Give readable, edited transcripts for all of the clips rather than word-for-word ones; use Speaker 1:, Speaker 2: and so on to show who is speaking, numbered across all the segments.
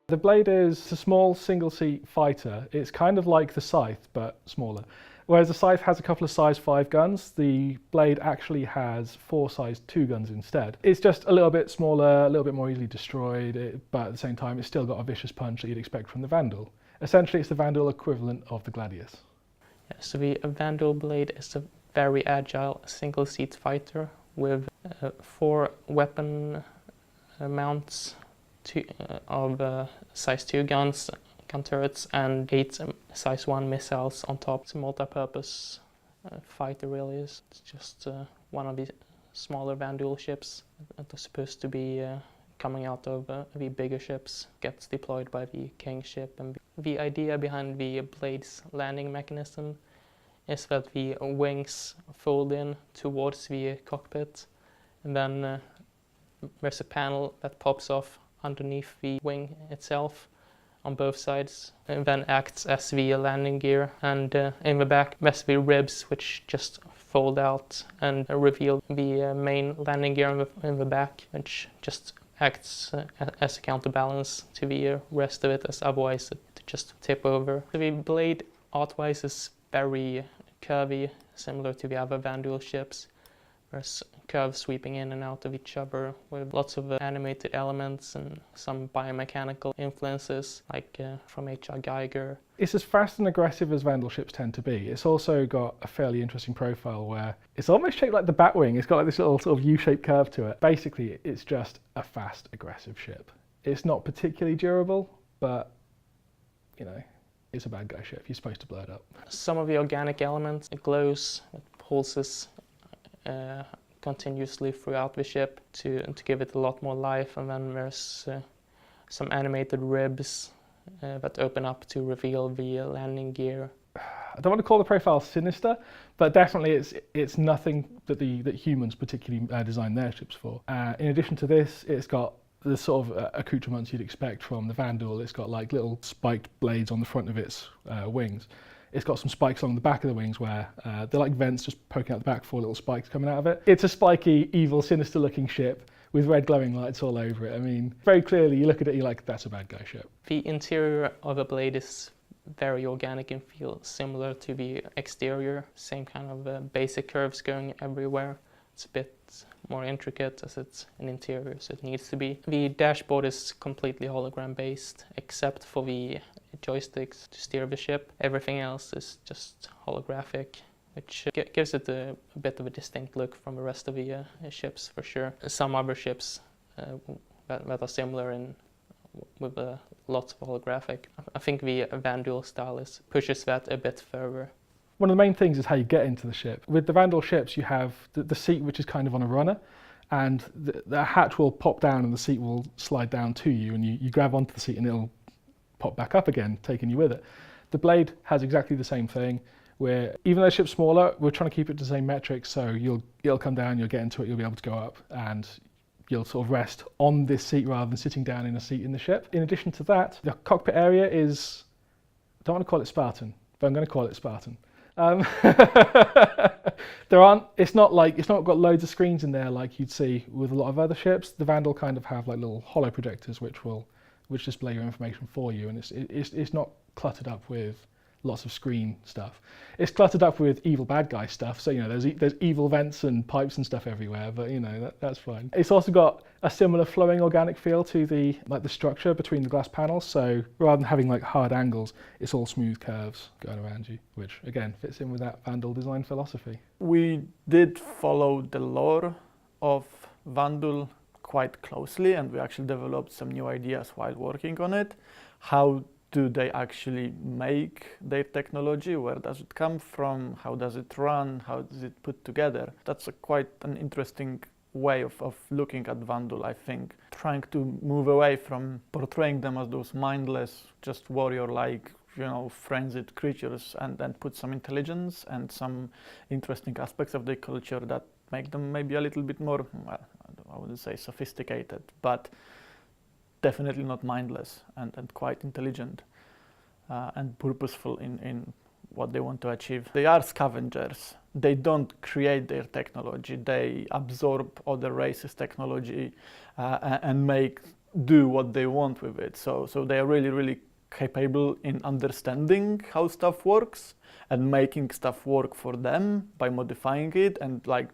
Speaker 1: The Blade is a small single-seat fighter. It's kind of like the Scythe, but smaller. Whereas the Scythe has a couple of size 5 guns, the Blade actually has 4 size 2 guns instead. It's just a little bit smaller, a little bit more easily destroyed, but at the same time it's still got a vicious punch that you'd expect from the Vanduul. Essentially it's the Vanduul equivalent of the Gladius.
Speaker 2: Yeah, so the Vanduul Blade is a very agile single-seat fighter with 4 weapon mounts of size 2 guns, gun turrets, and 8 size 1 missiles on top. It's a multi-purpose fighter really. It's just one of the smaller Vanduul ships that are supposed to be coming out of the bigger ships, gets deployed by the King ship. And the idea behind the Blade's landing mechanism is that the wings fold in towards the cockpit, and then there's a panel that pops off underneath the wing itself on both sides, and then acts as the landing gear. And in the back there's the ribs, which just fold out and reveal the main landing gear in the back, which just acts as a counterbalance to the rest of it, as otherwise it just tip over. The Blade art-wise is very curvy, similar to the other Vanduul ships. There's curves sweeping in and out of each other with lots of animated elements and some biomechanical influences, like from H.R. Geiger.
Speaker 1: It's as fast and aggressive as Vanduul ships tend to be. It's also got a fairly interesting profile where it's almost shaped like the Batwing. It's got like this little sort of U-shaped curve to it. Basically, it's just a fast, aggressive ship. It's not particularly durable, but, you know, it's a bad guy ship. You're supposed to blow it up.
Speaker 2: Some of the organic elements, it glows, it pulses continuously throughout the ship to give it a lot more life. And then there's some animated ribs that open up to reveal the landing gear.
Speaker 1: I don't want to call the profile sinister, but definitely it's nothing that humans particularly designed their ships for. In addition to this, it's got the sort of accoutrements you'd expect from the Vanduul. It's got like little spiked blades on the front of its wings. It's got some spikes along the back of the wings where they're like vents just poking out the back, 4 little spikes coming out of it. It's a spiky, evil, sinister looking ship with red glowing lights all over it. I mean, very clearly you look at it, you're like, that's a bad guy ship.
Speaker 2: The interior of a Blade is very organic and feels similar to the exterior. Same kind of basic curves going everywhere. It's a bit more intricate as it's an interior, so it needs to be. The dashboard is completely hologram based, except for the joysticks to steer the ship. Everything else is just holographic, which gives it a bit of a distinct look from the rest of the ships for sure. Some other ships that are similar with lots of holographic. I think the Vanduul style pushes that a bit further.
Speaker 1: One of the main things is how you get into the ship. With the Vanduul ships, you have the seat, which is kind of on a runner, and the hatch will pop down and the seat will slide down to you, and you grab onto the seat and it'll pop back up again, taking you with it. The Blade has exactly the same thing, where even though the ship's smaller, we're trying to keep it to the same metrics, so it'll come down, you'll get into it, you'll be able to go up, and you'll sort of rest on this seat rather than sitting down in a seat in the ship. In addition to that, the cockpit area is, I don't want to call it Spartan, but I'm going to call it Spartan. It's not got loads of screens in there like you'd see with a lot of other ships. The Vanduul kind of have like little hollow projectors which display your information for you, and it's not cluttered up with lots of screen stuff. It's cluttered up with evil bad guy stuff, so you know there's evil vents and pipes and stuff everywhere, but you know that's fine. It's also got a similar flowing organic feel to the structure between the glass panels, so rather than having like hard angles, it's all smooth curves going around you, which again fits in with that Vanduul design philosophy.
Speaker 3: We did follow the lore of Vanduul quite closely, and we actually developed some new ideas while working on it. How do they actually make their technology? Where does it come from? How does it run? How does it put together? That's quite an interesting way of looking at Vanduul, I think. Trying to move away from portraying them as those mindless, just warrior-like, you know, frenzied creatures, and then put some intelligence and some interesting aspects of their culture that make them maybe a little bit more, well, I wouldn't say sophisticated, but definitely not mindless, and quite intelligent and purposeful in what they want to achieve. They are scavengers. They don't create their technology. They absorb other races' technology and make do what they want with it. So they are really, really capable in understanding how stuff works and making stuff work for them by modifying it and like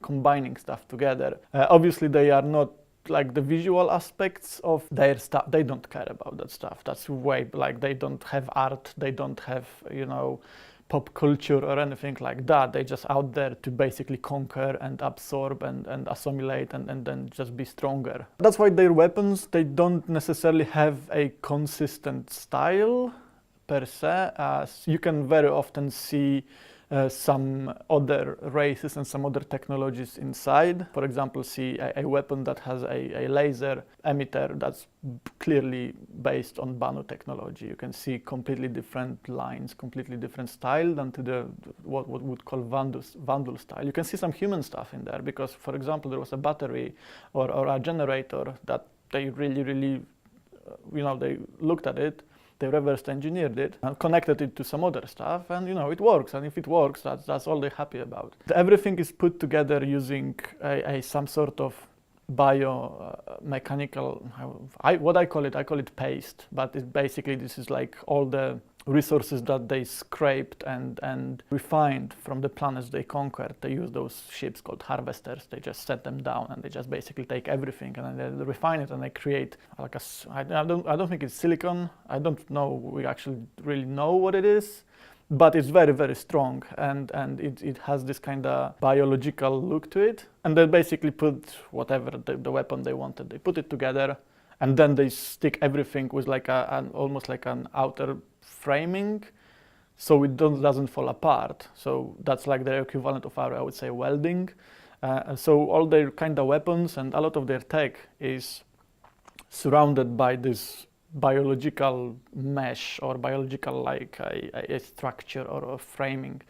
Speaker 3: combining stuff together. Obviously, they are not like the visual aspects of their stuff. They don't care about that stuff. That's way like they don't have art. They don't have, you know, pop culture or anything like that. They're just out there to basically conquer and absorb and assimilate and then just be stronger. That's why their weapons, they don't necessarily have a consistent style per se, as you can very often see some other races and some other technologies inside. For example, see a weapon that has a laser emitter that's clearly based on Banu technology. You can see completely different lines, completely different style than to the what would call Vanduul style. You can see some human stuff in there because, for example, there was a battery or a generator that they really, you know, they looked at it. They reverse engineered it and connected it to some other stuff, and you know it works. And if it works, that's all they're happy about. Everything is put together using some sort of biomechanical. What I call it paste, but it's basically this is like all the resources that they scraped and refined from the planets they conquered. They use those ships called harvesters. They just set them down and they just basically take everything and then they refine it and they create like I don't think it's silicon. I don't know. We actually really know what it is, but it's very, very strong and it has this kind of biological look to it. And they basically put whatever the weapon they wanted. They put it together and then they stick everything with like almost like an outer framing, so it doesn't fall apart. So that's like the equivalent of our, I would say, welding. So all their kind of weapons and a lot of their tech is surrounded by this biological mesh or biological like a structure or a framing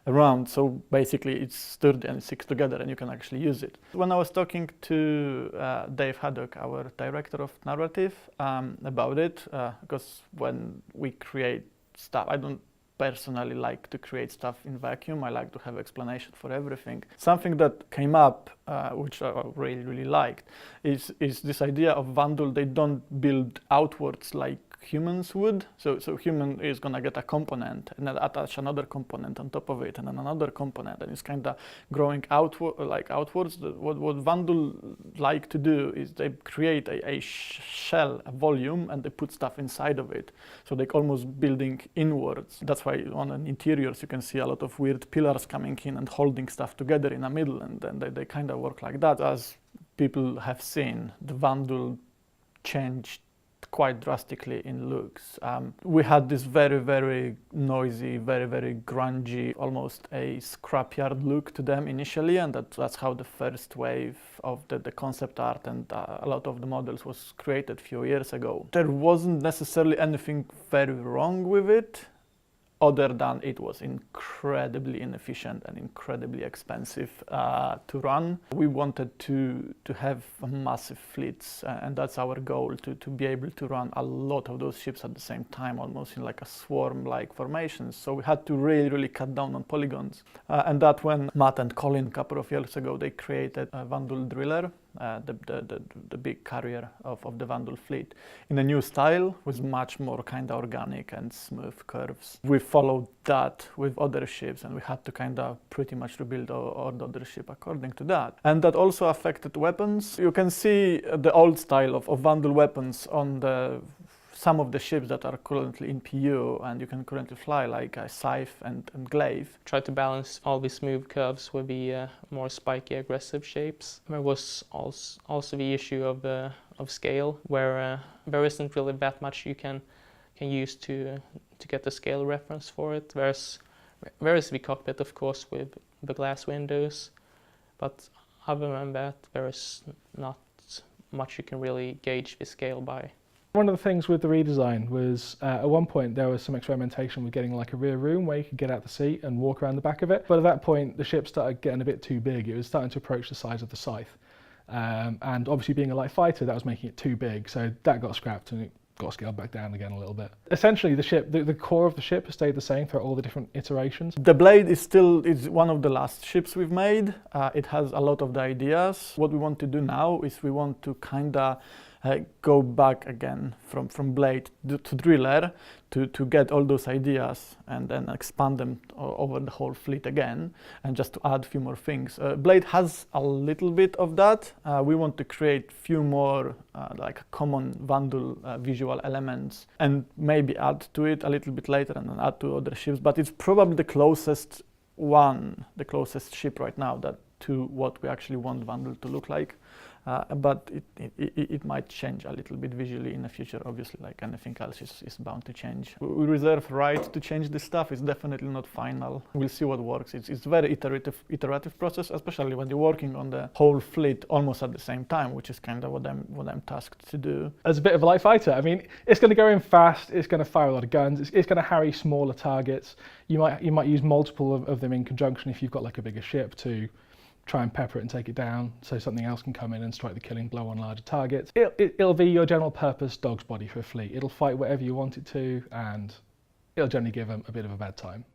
Speaker 3: around. So basically it's sturdy and it sticks together and you can actually use it. When I was talking to Dave Haddock, our director of narrative, about it, because when we create stuff, I don't personally like to create stuff in vacuum. I like to have explanation for everything. Something that came up, which I really liked, is this idea of Vanduul. They don't build outwards like humans would. So human is gonna get a component and then attach another component on top of it and then another component, and it's kind of growing outwards. What Vanduul like to do is they create a shell, a volume, and they put stuff inside of it. So they're almost building inwards. That's why on the interiors you can see a lot of weird pillars coming in and holding stuff together in the middle, and then they kind of work like that. As people have seen, the Vanduul changed quite drastically in looks. We had this very, very noisy, very, very grungy, almost a scrapyard look to them initially, and that's how the first wave of the concept art and a lot of the models was created a few years ago. There wasn't necessarily anything very wrong with it, other than it was incredibly inefficient and incredibly expensive to run. We wanted to have massive fleets, and that's our goal, to be able to run a lot of those ships at the same time, almost in like a swarm-like formation. So we had to really cut down on polygons. And that when Matt and Colin, a couple of years ago, they created a Vanduul Driller, the big carrier of the Vanduul fleet, in a new style with much more kind of organic and smooth curves. We followed that with other ships, and we had to kind of pretty much rebuild all the other ship according to that. And that also affected weapons. You can see the old style of Vanduul weapons on some of the ships that are currently in PU and you can currently fly, like Scythe and Glaive.
Speaker 2: Try to balance all the smooth curves with the more spiky, aggressive shapes. There was also the issue of scale, where there isn't really that much you can use to get the scale reference for it. There is the cockpit, of course, with the glass windows, but other than that, there is not much you can really gauge the scale by.
Speaker 1: One of the things with the redesign was at one point there was some experimentation with getting like a rear room where you could get out the seat and walk around the back of it. But at that point the ship started getting a bit too big. It was starting to approach the size of the Scythe. And obviously being a light fighter, that was making it too big. So that got scrapped and it got scaled back down again a little bit. Essentially the ship, the core of the ship has stayed the same throughout all the different iterations.
Speaker 3: The Blade is one of the last ships we've made. It has a lot of the ideas. What we want to do now is we want to kind of go back again from Blade to Driller to get all those ideas and then expand them over the whole fleet again, and just to add a few more things. Blade has a little bit of that. We want to create few more like common Vanduul visual elements and maybe add to it a little bit later and then add to other ships, but it's probably the closest ship right now to what we actually want Vanduul to look like. But it might change a little bit visually in the future, obviously, like anything else is bound to change. We reserve right to change this stuff. It's definitely not final. We'll see what works. It's very iterative process, especially when you're working on the whole fleet almost at the same time, which is kind of what I'm tasked to do.
Speaker 1: As a bit of a light fighter, I mean, it's going to go in fast, it's going to fire a lot of guns, it's going to harry smaller targets. You might use multiple of them in conjunction if you've got like a bigger ship to try and pepper it and take it down, so something else can come in and strike the killing blow on larger targets. It'll be your general purpose dog's body for a fleet. It'll fight whatever you want it to, and it'll generally give them a bit of a bad time.